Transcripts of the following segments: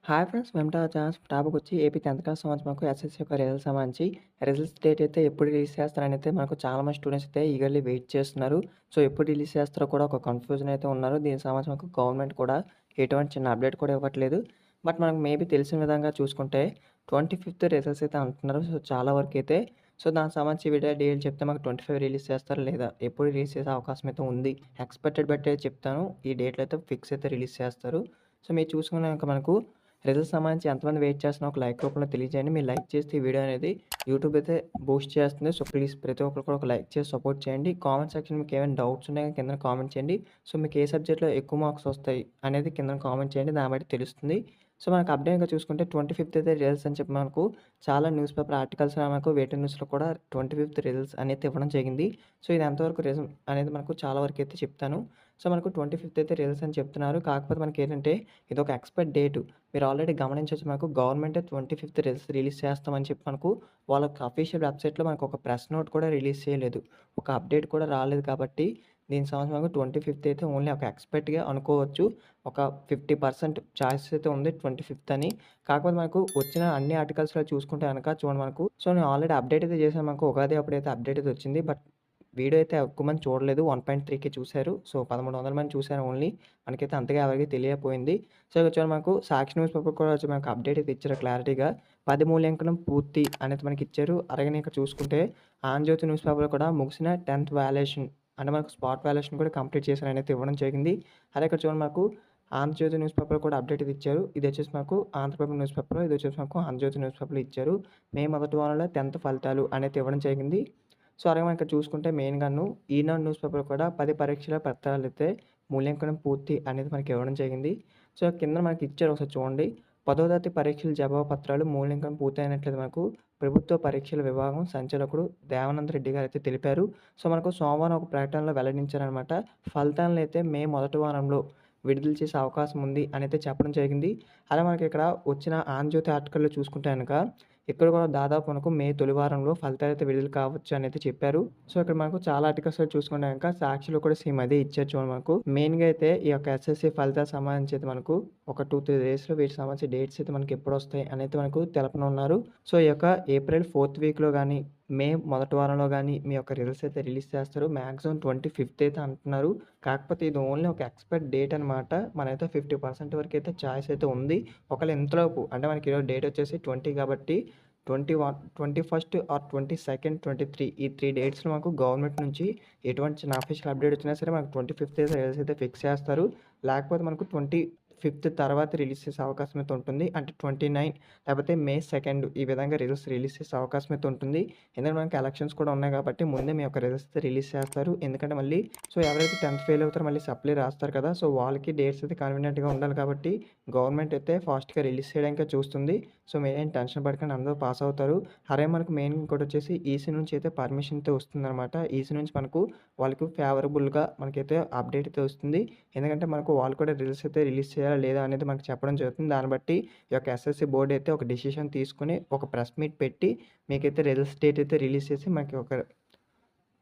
Hi friends! Welcome to our channel. టాపికొచ్చి AP 10థ్ class సంబంధించి మనకు ఎస్ఎస్‌సి యొక్క రిజల్ట్స్ సంబంధించి రిజల్ట్స్ డేట్ అయితే ఎప్పుడు రిలీజ్ చేస్తారనైతే మనకు చాలామంది స్టూడెంట్స్ అయితే ఈగర్‌లీ వెయిట్ చేస్తున్నారు. సో, ఎప్పుడు రిలీజ్ చేస్తారో కూడా ఒక కన్‌ఫ్యూజన్ అయితే ఉన్నారు. దీనికి సంబంధించి మనకు గవర్నమెంట్ కూడా ఎటువంటి చిన్న అప్డేట్ కూడా ఇవ్వట్లేదు. బట్ మనకు మేబీ తెలిసిన విధంగా చూసుకుంటే 25థ్ రిజల్ట్స్ అయితే అంటున్నారు. సో, చాలా వరకైతే దానికి సంబంధించి వీడియో డీటెయిల్ చెప్తే మాకు 25 రిలీజ్ చేస్తారా లేదా? ఎప్పుడు రిలీజ్ చేసే అవకాశం అయితే ఉంది. ఎక్స్‌పెక్టెడ్ బట్టి అయితే చెప్తాను. ఈ డేట్‌లో అయితే ఫిక్స్ అయితే రిలీజ్ చేస్తారు. సో, మీరు చూసుకున్నాక మనకు రిజల్ట్స్ సంబంధించి ఎంతమంది వెయిట్ చేస్తున్నారో ఒక లైక్ రూపంలో తెలియజేయండి. మీరు లైక్ చేస్తే ఈ వీడియో అనేది యూట్యూబ్ అయితే బూస్ట్ చేస్తుంది. సో, ప్లీజ్ ప్రతి ఒక్కరు కూడా ఒక లైక్ చేసి సపోర్ట్ చేయండి. కామెంట్ సెక్షన్ మీకు ఏమైనా డౌట్స్ ఉన్నాయో కిందన కామెంట్ చేయండి. సో, మీకు ఏ సబ్జెక్ట్‌లో ఎక్కువ మార్క్స్ వస్తాయి అనేది కిందన కామెంట్ చేయండి. దాన్ని బట్టి తెలుస్తుంది. సో, మనకు అప్డేట్‌గా చూసుకుంటే 25థ్ అయితే రిజల్ట్స్ అని చెప్పి మనకు చాలా న్యూస్ పేపర్ ఆర్టికల్స్‌లో మనకు వేటెడ్ న్యూస్‌లో కూడా 25థ్ రిజల్ట్స్ అనేది ఇవ్వడం జరిగింది. సో, ఇది ఎంతవరకు నిజం అనేది మనకు చాలా వరకు అయితే చెప్తాను. సో, మనకు 25థ్ అయితే రిజల్ట్స్ అని చెప్తున్నారు. కాకపోతే మనకేంటంటే ఇదొక ఎక్స్‌పైర్డ్ డేటు. మీరు ఆల్రెడీ గమనించొచ్చు మనకు గవర్నమెంటే 25థ్ రిలీజ్ చేస్తామని చెప్పి మనకు వాళ్ళకి అఫీషియల్ వెబ్‌సైట్‌లో మనకు ఒక ప్రెస్ నోట్ కూడా రిలీజ్ చేయలేదు. ఒక అప్డేట్ కూడా రాలేదు కాబట్టి దీనికి సంబంధించి మనకు 25థ్ అయితే ఓన్లీ ఒక ఎక్స్‌పెక్ట్‌గా అనుకోవచ్చు. ఒక 50% ఛాయిసెస్ అయితే ఉంది 25థ్ అని. కాకపోతే మనకు వచ్చిన అన్ని ఆర్టికల్స్‌లో చూసుకుంటే గనక చూడండి మనకు నేను ఆల్రెడీ అప్డేట్ అయితే చేశాను. మనకు ఉగాది అప్పుడైతే అప్డేట్ అయితే వచ్చింది. బట్ వీడియో అయితే ఎక్కువ మంది చూడలేదు. 1.3కే చూసారు. సో, 1300 మంది చూసారు ఓన్లీ. మనకైతే అంతగా ఎవరికీ తెలియకపోయింది. సో, ఇక్కడ చూడండి మనకు సాక్షి న్యూస్ పేపర్ కూడా వచ్చి మనకు అప్డేట్ అయితే ఇచ్చారు క్లారిటీగా. 10 మూల్యాంకనం పూర్తి అనేది మనకిచ్చారు. అలాగనే ఇక్కడ చూసుకుంటే ఆంధ్రజ్యోతి న్యూస్ పేపర్‌లో కూడా ముగిసిన 10థ్ వాల్యుయేషన్ అంటే మనకు స్పాట్ వాల్యుయేషన్ కూడా కంప్లీట్ చేశారనైతే ఇవ్వడం జరిగింది. అలాగే ఇక్కడ చూడండి మనకు ఆంధ్రజ్యోతి న్యూస్ పేపర్‌లో కూడా అప్డేట్ అయితే ఇచ్చారు. ఇదొచ్చేసి మనకు ఆంధ్రప్రభ న్యూస్ పేపర్, ఇదొచ్చేసి మనకు ఆంధ్రజ్యోతి న్యూస్ పేపర్‌లో ఇచ్చారు. మే మొదటి వారంలో 10థ్ ఫలితాలు అనేది ఇవ్వడం జరిగింది. సో, అలాగే మనం ఇక్కడ చూసుకుంటే మెయిన్‌గాను ఈనాడు న్యూస్ పేపర్ కూడా 10 పరీక్షల పత్రాలైతే మూల్యాంకనం పూర్తి అనేది మనకి ఇవ్వడం జరిగింది. సో, కింద మనకి ఇచ్చారు ఒకసారి చూడండి. 10వ తరగతి పరీక్షల జవాబు పత్రాలు మూల్యాంకనం పూర్తయినట్లయితే మనకు ప్రభుత్వ పరీక్షల విభాగం సంచాలకుడు దేవానంద్ రెడ్డి గారైతే తెలిపారు. సో, మనకు సోమవారం ఒక ప్రకటనలో వెల్లడించారనమాట. ఫలితాలనైతే మే మొదటి వారంలో విడుదల చేసే అవకాశం ఉంది అనైతే చెప్పడం జరిగింది. అలా మనకి ఇక్కడ వచ్చిన ఆంధ్రజ్యోతి ఆర్టికల్‌లో చూసుకుంటే గనక ఇక్కడ కూడా దాదాపు మనకు మే తొలి వారంలో ఫలితాలైతే విడుదల కావచ్చు అనైతే చెప్పారు. సో, ఇక్కడ మనకు చాలా ఆర్టికల్స్‌లో చూసుకుంటే గనక సాక్షిలో కూడా సేమ్ అదే ఇచ్చారు చూడండి మనకు. మెయిన్‌గా అయితే ఈ యొక్క ఎస్ఎస్‌సి ఫలితాలకు సంబంధించి అయితే మనకు ఒక 2, 3 డేస్‌లో వీటికి సంబంధించి డేట్స్ అయితే మనకి ఎప్పుడొస్తాయి అనేది మనకు తెలపనున్నారు. సో, ఈ యొక్క ఏప్రిల్ 4థ్ వీక్‌లో గాని, మే మొదటి వారంలో గాని మీ యొక్క రిజల్ట్స్ అయితే రిలీజ్ చేస్తారు. మాక్సిమం 25థ్ అయితే అంటున్నారు. కాకపోతే ఇది ఓన్లీ ఒక ఎక్స్‌పైర్డ్ డేట్ అనమాట. మనైతే 50% వరకైతే చాయిస్ అయితే ఉంది. ఒకవేళ ఇంతలోపు అంటే మనకి ఈరోజు డేట్ వచ్చేసి 20 కాబట్టి 21 ఆర్ 22, 23 ఈ 3 డేట్స్‌లో మాకు గవర్నమెంట్ నుంచి ఎటువంటి చిన్న అఫీషియల్ అప్డేట్ వచ్చినా సరే మనకు 25థ్ రిజల్ట్స్ అయితే ఫిక్స్ చేస్తారు. లేకపోతే మనకు 25థ్ తర్వాత రిలీజ్ చేసే అవకాశం అయితే ఉంటుంది. అంటే 29 లేకపోతే మే 2 ఈ విధంగా రిజల్ట్స్ రిలీజ్ చేసే అవకాశం అయితే ఉంటుంది. ఎందుకంటే మనకి ఎలక్షన్స్ కూడా ఉన్నాయి కాబట్టి ముందే మీ యొక్క రిజల్ట్స్ అయితే రిలీజ్ చేస్తారు. ఎందుకంటే మళ్ళీ ఎవరైతే 10థ్ ఫెయిల్ అవుతారో మళ్ళీ సప్లీ రాస్తారు కదా! సో, వాళ్ళకి డేట్స్ అయితే కన్వీనియంట్‌గా ఉండాలి కాబట్టి గవర్నమెంట్ అయితే ఫాస్ట్‌గా రిలీజ్ చేయడానికే చూస్తుంది. సో, మీరేం టెన్షన్ పడకండి అందరూ పాస్ అవుతారు. అలాగే మనకు మెయిన్ ఇంకోటొచ్చేసి ఈసీ నుంచి అయితే పర్మిషన్ అయితే వస్తుందనమాట. ఈసీ నుంచి మనకు వాళ్ళకి ఫేవరబుల్‌గా మనకైతే అప్డేట్ అయితే వస్తుంది. ఎందుకంటే మనకు వాళ్ళు కూడా రిజల్ట్స్ అయితే రిలీజ్ చేయాలా లేదా అనేది మనకు చెప్పడం జరుగుతుంది. దాన్ని బట్టి ఈ యొక్క ఎస్ఎస్‌సి బోర్డ్ అయితే ఒక డెసిషన్ తీసుకొని ఒక ప్రెస్ మీట్ పెట్టి మీకైతే రిజల్ట్స్ డేట్ అయితే రిలీజ్ చేసి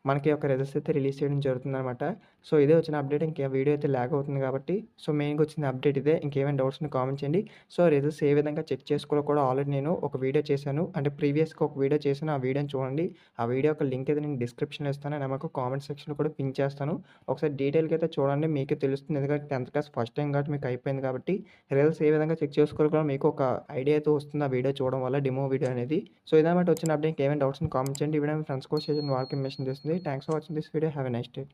మనకి ఒక రిజల్ట్స్ అయితే రిలీజ్ చేయడం జరుగుతుందనమాట. సో, ఇదే వచ్చిన అప్డేట్. ఇంక వీడియో అయితే లాగ్ అవుతుంది కాబట్టి మెయిన్‌గా వచ్చిన అప్డేట్ ఇదే. ఇంకేమైనా డౌట్స్ ఉంటే కామెంట్ చేయండి. సో, రిజల్ట్స్ ఏ విధంగా చెక్ చేసుకోవాలో కూడా ఆల్రెడీ నేను ఒక వీడియో చేశాను. అంటే ప్రీవియస్‌గా ఒక వీడియో చేశాను. ఆ వీడియోని చూడండి. ఆ వీడియో యొక్క లింక్ అయితే నేను డిస్క్రిప్షన్‌లో ఇస్తాను. అండ్ మాకు కామెంట్ సెక్షన్‌లో కూడా పిన్ చేస్తాను. ఒకసారి డీటెయిల్‌గా అయితే చూడండి. మీకే తెలుస్తుంది. ఎందుకంటే 10థ్ క్లాస్ ఫస్ట్ టైమ్ కాబట్టి మీకు అయిపోయింది కాబట్టి రిజల్ట్స్ ఏ విధంగా చెక్ చేసుకోవాలో కూడా మీకు ఒక ఐడియా అయితే వస్తుంది. ఆ వీడియో చూడడం వల్ల డెమో వీడియో అనేది. సో, ఇదనమాట వచ్చిన అప్డేట్. ఇంకేమైనా డౌట్స్ ఉంటే కామెంట్ చేయండి. ఈ వీడియో మీ ఫ్రెండ్స్ కూడా షేర్ చేయండి. వాళ్ళకి ఇన్ఫర్మేషన్ తెలుస్తుంది. Thanks for watching this video. Have a nice day.